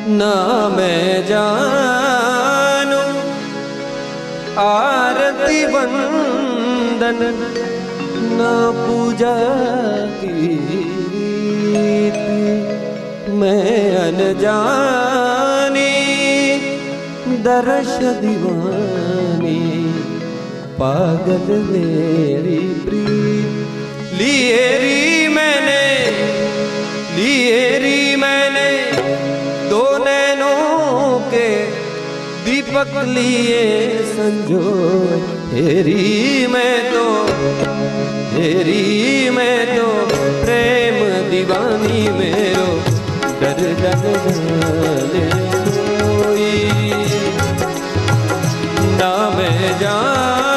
ना मैं जानू आरती वंदन ना पूजा की मैं अनजानी दर्श दीवानी पागल मेरी प्रीत लिए री मैंने दो नैनों के दीपक लिए संजो हेरी मैं तो प्रेम दीवानी मेरो डर जाने कोई ना मैं जान